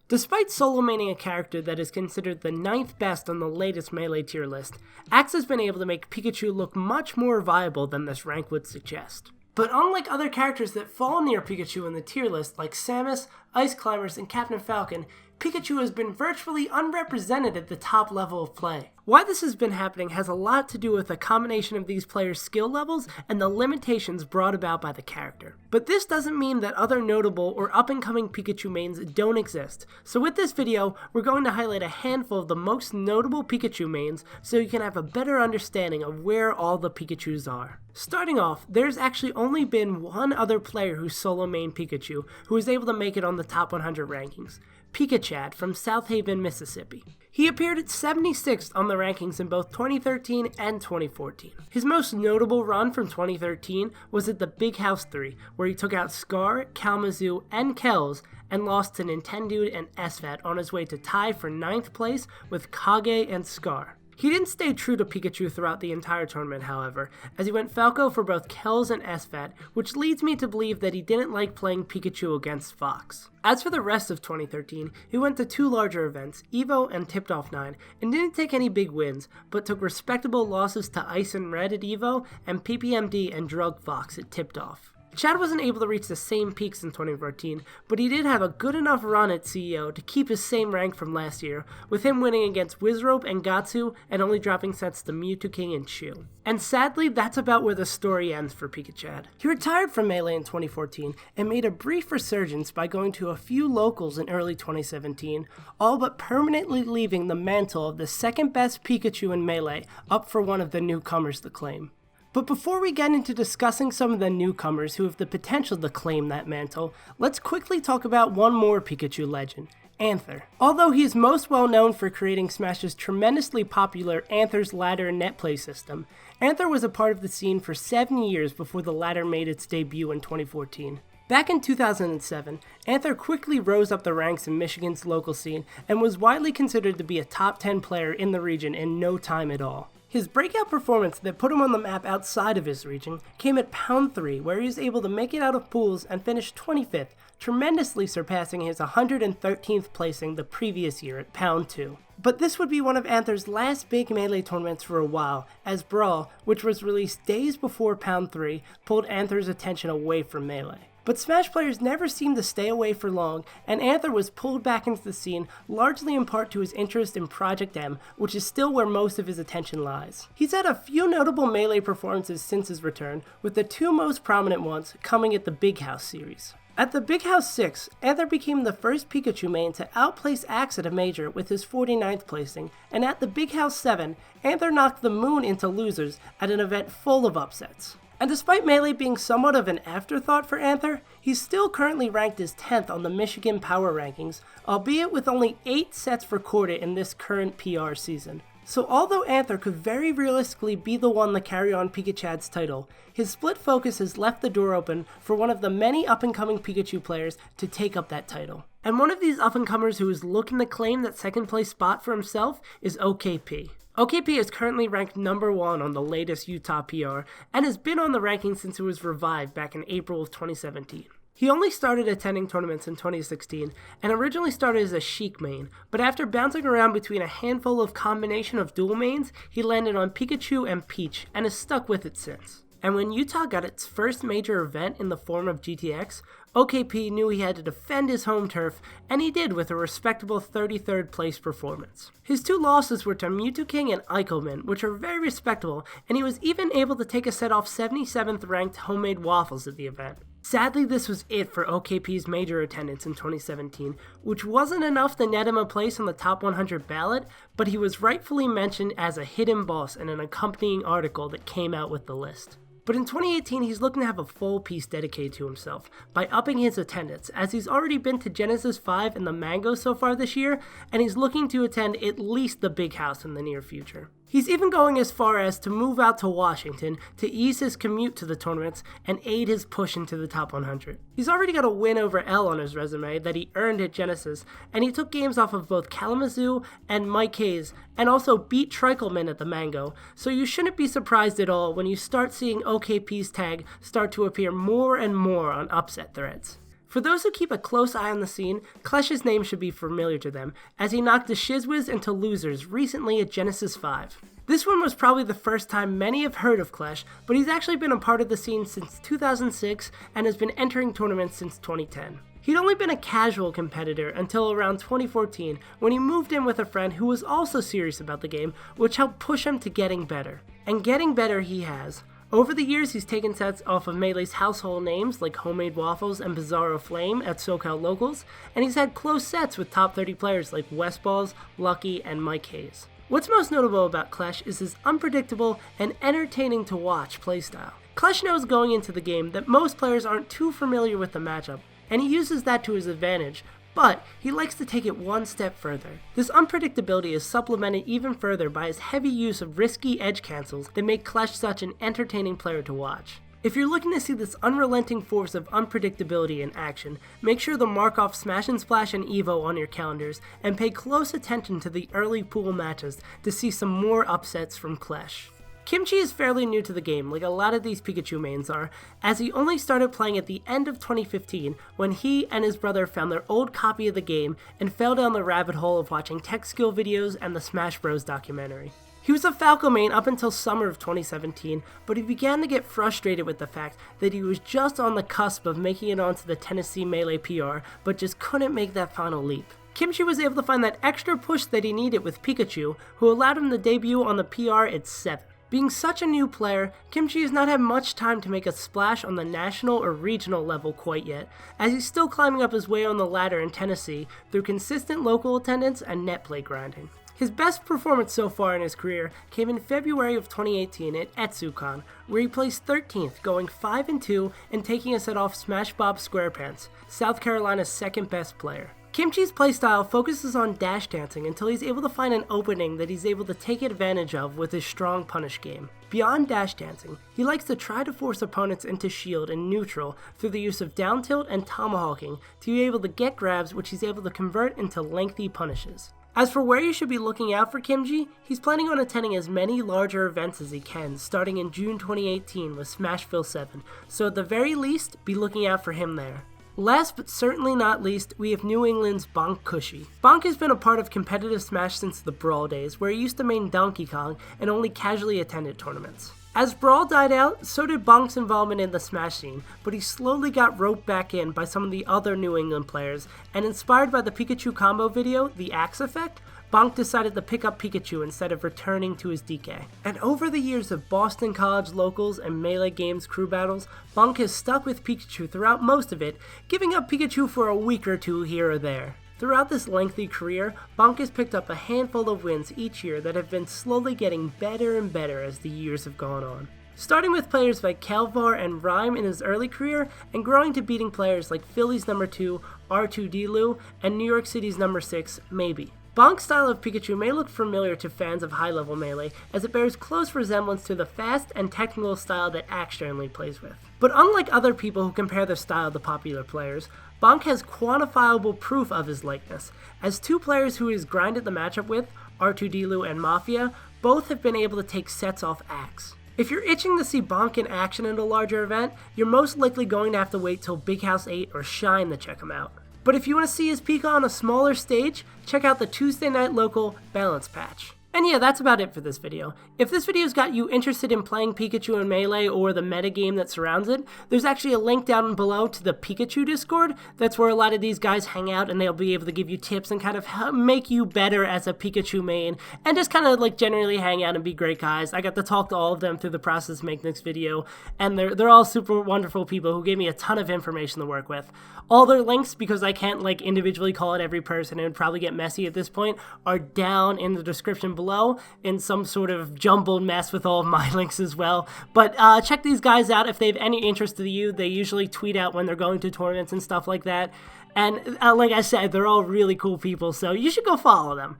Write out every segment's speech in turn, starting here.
Despite solo maining a character that is considered the 9th best on the latest Melee tier list, Axe has been able to make Pikachu look much more viable than this rank would suggest. But unlike other characters that fall near Pikachu in the tier list like Samus, Ice Climbers, and Captain Falcon, Pikachu has been virtually unrepresented at the top level of play. Why this has been happening has a lot to do with a combination of these players' skill levels and the limitations brought about by the character. But this doesn't mean that other notable or up-and-coming Pikachu mains don't exist. So with this video, we're going to highlight a handful of the most notable Pikachu mains so you can have a better understanding of where all the Pikachus are. Starting off, there's actually only been one other player who solo mained Pikachu who was able to make it on the top 100 rankings. Pikachus from South Haven, Mississippi. He appeared at 76th on the rankings in both 2013 and 2014. His most notable run from 2013 was at the Big House 3, where he took out Scar, Kalamazoo, and Kells, and lost to Nintendude and SFAT on his way to tie for 9th place with Kage and Scar. He didn't stay true to Pikachu throughout the entire tournament, however, as he went Falco for both Kells and SFAT, which leads me to believe that he didn't like playing Pikachu against Fox. As for the rest of 2013, he went to 2 larger events, EVO and Tipped Off 9, and didn't take any big wins, but took respectable losses to Ice and Red at EVO and PPMD and Drug Fox at Tipped Off. Chad wasn't able to reach the same peaks in 2014, but he did have a good enough run at CEO to keep his same rank from last year, with him winning against Wizrope and Gatsu and only dropping sets to Mewtwo King and Chew. And sadly, that's about where the story ends for Pikachus. He retired from Melee in 2014 and made a brief resurgence by going to a few locals in early 2017, all but permanently leaving the mantle of the second best Pikachu in Melee up for one of the newcomers to claim. But before we get into discussing some of the newcomers who have the potential to claim that mantle, let's quickly talk about one more Pikachu legend, Anther. Although he is most well known for creating Smash's tremendously popular Anther's Ladder net play system, Anther was a part of the scene for 7 years before the ladder made its debut in 2014. Back in 2007, Anther quickly rose up the ranks in Michigan's local scene and was widely considered to be a top 10 player in the region in no time at all. His breakout performance that put him on the map outside of his region came at Pound 3, where he was able to make it out of pools and finish 25th, tremendously surpassing his 113th placing the previous year at Pound 2. But this would be one of Anther's last big Melee tournaments for a while, as Brawl, which was released days before Pound 3, pulled Anther's attention away from Melee. But Smash players never seemed to stay away for long, and Anther was pulled back into the scene largely in part to his interest in Project M, which is still where most of his attention lies. He's had a few notable Melee performances since his return, with the 2 most prominent ones coming at the Big House series. At the Big House 6, Anther became the first Pikachu main to outplace Axe at a major with his 49th placing, and at the Big House 7, Anther knocked the Moon into losers at an event full of upsets. And despite Melee being somewhat of an afterthought for Anther, he's still currently ranked as 10th on the Michigan Power Rankings, albeit with only 8 sets recorded in this current PR season. So although Anther could very realistically be the one to carry on Pikachus' title, his split focus has left the door open for one of the many up-and-coming Pikachu players to take up that title. And one of these up-and-comers who is looking to claim that second place spot for himself is OKP. OKP is currently ranked number 1 on the latest Utah PR and has been on the rankings since it was revived back in April of 2017. He only started attending tournaments in 2016 and originally started as a Sheik main, but after bouncing around between a handful of combination of dual mains, he landed on Pikachu and Peach and has stuck with it since. And when Utah got its first major event in the form of GTX, OKP knew he had to defend his home turf, and he did with a respectable 33rd place performance. His 2 losses were to Mewtwo King and Eichelman, which are very respectable, and he was even able to take a set off 77th ranked Homemade Waffles at the event. Sadly, this was it for OKP's major attendance in 2017, which wasn't enough to net him a place on the top 100 ballot, but he was rightfully mentioned as a hidden boss in an accompanying article that came out with the list. But in 2018, he's looking to have a full piece dedicated to himself by upping his attendance, as he's already been to Genesis 5 and the Mango so far this year, and he's looking to attend at least the Big House in the near future. He's even going as far as to move out to Washington to ease his commute to the tournaments and aid his push into the top 100. He's already got a win over L on his resume that he earned at Genesis, and he took games off of both Kalamazoo and Mike Hayes, and also beat Treichelman at the Mango, so you shouldn't be surprised at all when you start seeing OKP's tag start to appear more and more on upset threads. For those who keep a close eye on the scene, Clash's name should be familiar to them, as he knocked the Shizwiz into losers recently at Genesis 5. This one was probably the first time many have heard of Clash, but he's actually been a part of the scene since 2006 and has been entering tournaments since 2010. He'd only been a casual competitor until around 2014 when he moved in with a friend who was also serious about the game, which helped push him to getting better. And getting better he has. Over the years, he's taken sets off of Melee's household names like Homemade Waffles and Bizarro Flame at SoCal Locals, and he's had close sets with top 30 players like Westballs, Lucky, and Mike Hayes. What's most notable about Clash is his unpredictable and entertaining to watch playstyle. Clash knows going into the game that most players aren't too familiar with the matchup, and he uses that to his advantage, but he likes to take it one step further. This unpredictability is supplemented even further by his heavy use of risky edge cancels that make Clash such an entertaining player to watch. If you're looking to see this unrelenting force of unpredictability in action, make sure to mark off Smash and Splash and EVO on your calendars, and pay close attention to the early pool matches to see some more upsets from Clash. Kimchi is fairly new to the game, like a lot of these Pikachu mains are, as he only started playing at the end of 2015 when he and his brother found their old copy of the game and fell down the rabbit hole of watching tech skill videos and the Smash Bros documentary. He was a Falco main up until summer of 2017, but he began to get frustrated with the fact that he was just on the cusp of making it onto the Tennessee Melee PR, but just couldn't make that final leap. Kimchi was able to find that extra push that he needed with Pikachu, who allowed him to debut on the PR at 7. Being such a new player, Kimchi has not had much time to make a splash on the national or regional level quite yet, as he's still climbing up his way on the ladder in Tennessee through consistent local attendance and net play grinding. His best performance so far in his career came in February of 2018 at EtsuCon, where he placed 13th, going 5-2 and taking a set off Smash Bob SquarePants, South Carolina's second best player. Kimchi's playstyle focuses on dash dancing until he's able to find an opening that he's able to take advantage of with his strong punish game. Beyond dash dancing, he likes to try to force opponents into shield and neutral through the use of down tilt and tomahawking to be able to get grabs which he's able to convert into lengthy punishes. As for where you should be looking out for Kimchi, he's planning on attending as many larger events as he can, starting in June 2018 with Smashville 7, so at the very least, be looking out for him there. Last but certainly not least, we have New England's Bonk Cushy. Bonk has been a part of competitive Smash since the Brawl days, where he used to main Donkey Kong and only casually attended tournaments. As Brawl died out, so did Bonk's involvement in the Smash scene, but he slowly got roped back in by some of the other New England players, and inspired by the Pikachu combo video, The Axe Effect, Bonk decided to pick up Pikachu instead of returning to his DK. And over the years of Boston College locals and Melee Games crew battles, Bonk has stuck with Pikachu throughout most of it, giving up Pikachu for a week or two here or there. Throughout this lengthy career, Bonk has picked up a handful of wins each year that have been slowly getting better and better as the years have gone on. Starting with players like Kelvar and Rhyme in his early career, and growing to beating players like Philly's number 2, R2D-Lu, and New York City's number 6, Maybe. Bonk's style of Pikachu may look familiar to fans of high-level Melee, as it bears close resemblance to the fast and technical style that Axe generally plays with. But unlike other people who compare their style to popular players, Bonk has quantifiable proof of his likeness, as two players who he's grinded the matchup with, R2D-Lu and Mafia, both have been able to take sets off Axe. If you're itching to see Bonk in action at a larger event, you're most likely going to have to wait till Big House 8 or Shine to check him out. But if you want to see his Pika on a smaller stage, check out the Tuesday night local Balance Patch. And yeah, that's about it for this video. If this video's got you interested in playing Pikachu in Melee or the metagame that surrounds it, there's actually a link down below to the Pikachu Discord. That's where a lot of these guys hang out, and they'll be able to give you tips and kind of make you better as a Pikachu main, and just kind of like generally hang out and be great guys. I got to talk to all of them through the process of making this video, and they're all super wonderful people who gave me a ton of information to work with. All their links, because I can't like individually call it every person, it would probably get messy at this point, are down in the description below in some sort of jumbled mess with all of my links as well. But check these guys out if they have any interest to you. They usually tweet out when they're going to tournaments and stuff like that. And like I said, they're all really cool people, so you should go follow them.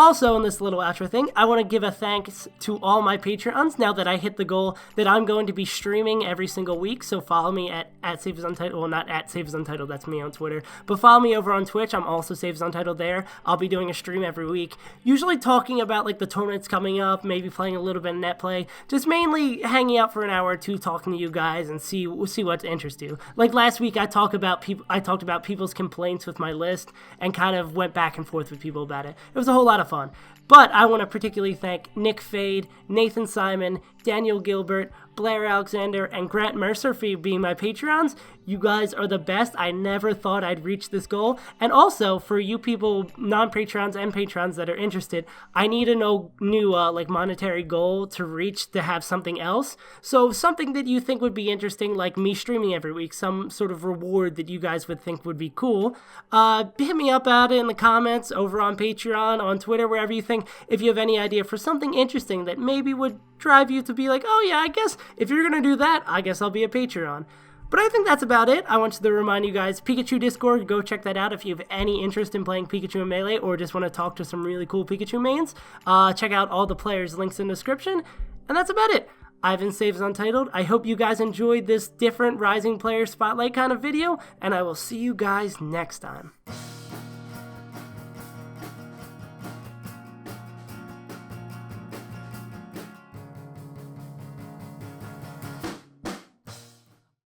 Also, in this little outro thing, I want to give a thanks to all my Patreons now that I hit the goal that I'm going to be streaming every single week. So follow me at SaveAsUntitled. Well, not at SaveAsUntitled, that's me on Twitter. But follow me over on Twitch. I'm also SaveAsUntitled there. I'll be doing a stream every week, usually talking about like the tournaments coming up, maybe playing a little bit of net play, just mainly hanging out for an hour or two, talking to you guys and see what interests you. Like last week, I talked about people's complaints with my list and kind of went back and forth with people about it. It was a whole lot of fun. But I want to particularly thank Nick Fade, Nathan Simon, Daniel Gilbert, Blair Alexander, and Grant Mercer for being my Patreons. You guys are the best. I never thought I'd reach this goal. And also, for you people, non-Patreons and Patrons that are interested, I need a new monetary goal to reach to have something else. So something that you think would be interesting, like me streaming every week, some sort of reward that you guys would think would be cool, hit me up at it in the comments over on Patreon, on Twitter, wherever you think, if you have any idea for something interesting that maybe would drive you to be like, oh yeah, I guess if you're going to do that, I guess I'll be a Patreon. But I think that's about it. I want to remind you guys, Pikachu Discord, go check that out if you have any interest in playing Pikachu in Melee or just want to talk to some really cool Pikachu mains. Check out all the players' links in the description. And that's about it. I've been SaveAsUntitled. I hope you guys enjoyed this different Rising Player Spotlight kind of video, and I will see you guys next time.